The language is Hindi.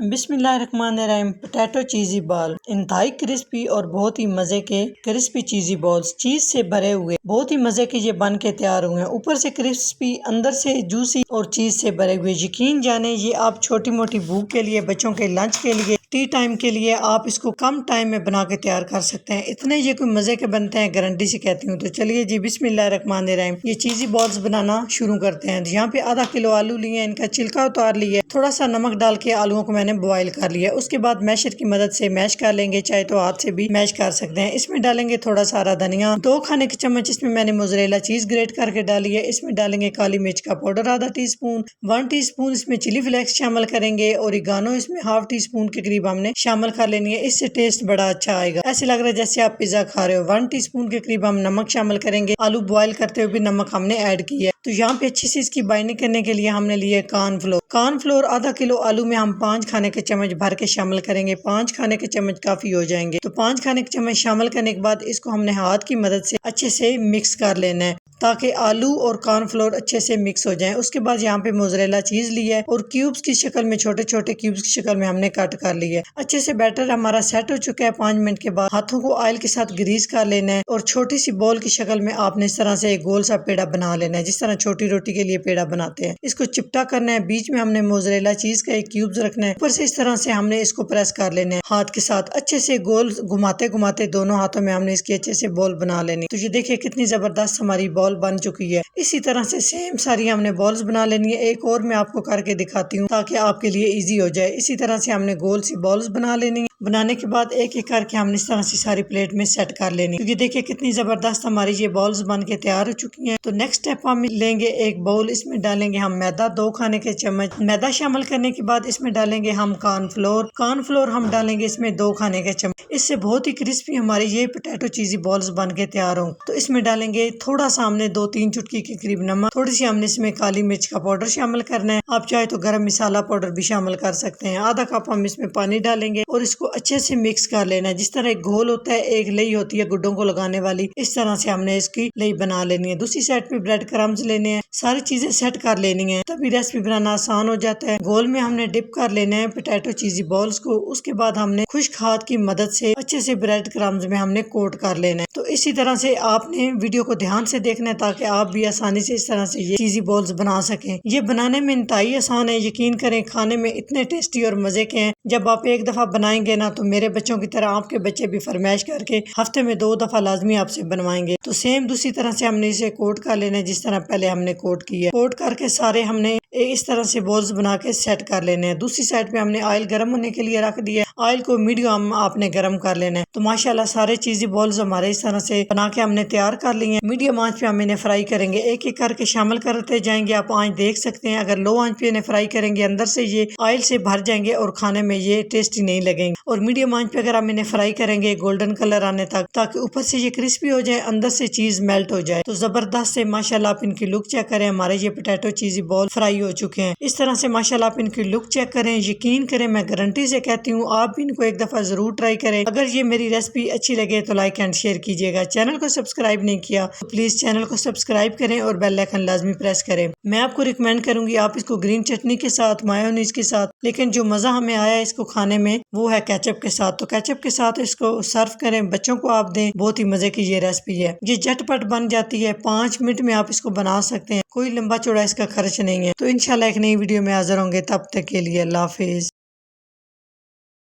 बिस्मिल्लाहिर्रहमानिर्रहीम। पोटैटो चीज़ी बॉल इंतहाई क्रिस्पी और बहुत ही मज़े के क्रिस्पी चीज़ी बॉल्स चीज़ से भरे हुए बहुत ही मज़े के ये बन के तैयार हुए हैं। ऊपर से क्रिस्पी, अंदर से जूसी और चीज़ से भरे हुए। यकीन जाने ये आप छोटी मोटी भूख के लिए, बच्चों के लंच के लिए, टी टाइम के लिए आप इसको कम टाइम में बना के तैयार कर सकते हैं। इतने ये कोई मज़े के बनते हैं, गारंटी से कहती हूँ। तो चलिए जी, बिस्मिल्लाहिर्रहमानिर्रहीम, ये चीज़ी बॉल्स बनाना शुरू करते हैं। यहाँ पे आधा किलो आलू लिए, इनका छिलका उतार लिया, थोड़ा सा नमक डाल के आलूओं को मैंने बॉईल कर लिया। उसके बाद मैशर की मदद से मैश कर लेंगे, चाहे तो हाथ से भी मैश कर सकते हैं। इसमें डालेंगे थोड़ा सा हरा धनिया, 2 खाने के चम्मच इसमें मैंने मोज़रेला चीज ग्रेट करके डाली है। इसमें डालेंगे काली मिर्च का पाउडर आधा टीस्पून, 1 टीस्पून इसमें चिली फ्लेक्स शामिल करेंगे, ओरिगानो इसमें हाफ टी स्पून के करीब हमने शामिल कर लेनी है। इससे टेस्ट बड़ा अच्छा आएगा, ऐसे लग रहा है जैसे आप पिज्जा खा रहे हो। 1 टीस्पून के करीब हम नमक शामिल करेंगे। आलू बॉईल करते हुए भी नमक हमने ऐड किया है। तो यहाँ पे अच्छी सी इसकी बाइंडिंग करने के लिए हमने लिए कॉर्नफ्लोर आधा किलो आलू में हम 5 खाने के चम्मच भर के शामिल करेंगे। 5 खाने के चम्मच काफी हो जाएंगे। तो 5 खाने के चम्मच शामिल करने के बाद इसको हमने हाथ की मदद से अच्छे से मिक्स कर लेना है, ताकि आलू और कॉर्नफ्लोर अच्छे से मिक्स हो जाएं। उसके बाद यहाँ पे मोज़रेला चीज लिया है और क्यूब्स की शक्ल में, छोटे छोटे क्यूब्स की शक्ल में हमने कट कर लिया है। अच्छे से बैटर हमारा सेट हो चुका है। 5 मिनट के बाद हाथों को ऑयल के साथ ग्रीस कर लेना है और छोटी सी बॉल की शक्ल में आपने इस तरह से एक गोल सा पेड़ा बना लेना है, जिस तरह छोटी रोटी के लिए पेड़ा बनाते हैं। इसको चिपटा करना है, बीच में हमने मोज़रेला चीज का एक क्यूब्स रखना है, ऊपर से इस तरह से हमने इसको प्रेस कर लेना है हाथ के साथ। अच्छे से गोल घुमाते घुमाते दोनों हाथों में हमने इसकी अच्छे से बॉल बना लेनी। तो ये देखिए कितनी जबरदस्त हमारी बॉल बन चुकी है। इसी तरह से सेम सारी हमने बॉल्स बना लेनी है। एक और मैं आपको करके दिखाती हूँ ताकि आपके लिए इजी हो जाए। इसी तरह से हमने गोल सी बॉल्स बना लेनी है। बनाने के बाद एक एक करके हमने इस तरह से सारी प्लेट में सेट कर लेनी। क्योंकि देखिए कितनी जबरदस्त हमारी ये बॉल्स बन के तैयार हो चुकी हैं। तो नेक्स्ट स्टेप हम लेंगे एक बाउल, इसमें डालेंगे हम मैदा, 2 खाने के चम्मच मैदा शामिल करने के बाद इसमें डालेंगे हम कॉर्नफ्लोर हम डालेंगे इसमें 2 खाने के चम्मच। इससे बहुत ही क्रिस्पी हमारी ये पोटैटो चीज़ी बॉल्स बन के तैयार हों। तो इसमें डालेंगे थोड़ा सा हमने 2-3 चुटकी के करीब नमक, थोड़ी सी हमने इसमें काली मिर्च का पाउडर शामिल करना है। आप चाहे तो गरम मसाला पाउडर भी शामिल कर सकते हैं। आधा कप हम इसमें पानी डालेंगे और इसको अच्छे से मिक्स कर लेना है। जिस तरह एक घोल होता है, एक लई होती है गुड्डों को लगाने वाली, इस तरह से हमने इसकी लई बना लेनी है। दूसरी साइड पे ब्रेड क्रम्स लेने हैं, सारी चीजें सेट कर लेनी है, तभी रेसिपी बनाना आसान हो जाता है। घोल में हमने डिप कर लेना है पोटैटो चीज़ी बॉल्स को। उसके बाद हमने खुश्क हाथ की मदद से अच्छे से ब्रेड क्रम्स में हमने कोट कर लेना है। तो इसी तरह से आपने वीडियो को ध्यान से देखना है ताकि आप भी आसानी से इस तरह से ये चीज़ी बॉल्स बना सकें। ये बनाने में इंतहाई आसान है, यकीन करें खाने में इतने टेस्टी और मजे के हैं। जब आप एक दफा बनाएंगे ना, तो मेरे बच्चों की तरह आपके बच्चे भी फरमाइश करके हफ्ते में 2 दफा लाजमी आपसे बनवाएंगे। तो सेम दूसरी तरह से हमने इसे कोट कर लेना है, जिस तरह पहले हमने कोट किया। कोट करके सारे हमने इस तरह से बॉल्स बना के सेट कर लेने हैं। दूसरी साइड पे हमने ऑयल गर्म होने के लिए रख दिया। ऑयल को मीडियम आपने गर्म कर लेना है। तो माशाल्लाह सारे चीज़ी बॉल्स हमारे इस तरह से बना के हमने तैयार कर लिए हैं। मीडियम आंच पे हम इन्हें फ्राई करेंगे, एक एक करके शामिल करते जाएंगे। आप आंच देख सकते हैं, अगर लो आंच पे इन्हें फ्राई करेंगे अंदर से ये ऑयल से भर जाएंगे और खाने में ये टेस्टी नहीं लगेंगे। और मीडियम आंच पे अगर हम इन्हें फ्राई करेंगे गोल्डन कलर आने तक, ताकि ऊपर से ये क्रिस्पी हो जाए, अंदर से चीज मेल्ट हो जाए। तो जबरदस्त से माशाल्लाह आप इनकी लुक चेक करें, हमारे ये पोटैटो चीज़ी बॉल फ्राई हो चुके हैं। इस तरह से माशाल्लाह आप इनकी लुक चेक करें, यकीन करें मैं गारंटी से कहती हूँ आप भी इनको एक दफा जरूर ट्राई करें। अगर ये मेरी रेसिपी अच्छी लगे तो लाइक एंड शेयर कीजिएगा। चैनल को सब्सक्राइब नहीं किया तो प्लीज चैनल को सब्सक्राइब करें और बेल आइकन लाजमी प्रेस करें। मैं आपको रिकमेंड करूंगी आप इसको ग्रीन चटनी के साथ, मायोनीज के साथ, लेकिन जो मजा हमें आया इसको खाने में वो है केचप के साथ। तो केचप के साथ इसको सर्व करें, बच्चों को आप दें, बहुत ही मजे की ये रेसिपी है। ये झटपट बन जाती है, 5 मिनट में आप इसको बना सकते हैं, कोई लंबा चौड़ा इसका खर्च नहीं है। तो इंशाल्लाह एक नई वीडियो में हाजिर होंगे, तब तक के लिए अल्लाह हाफिज।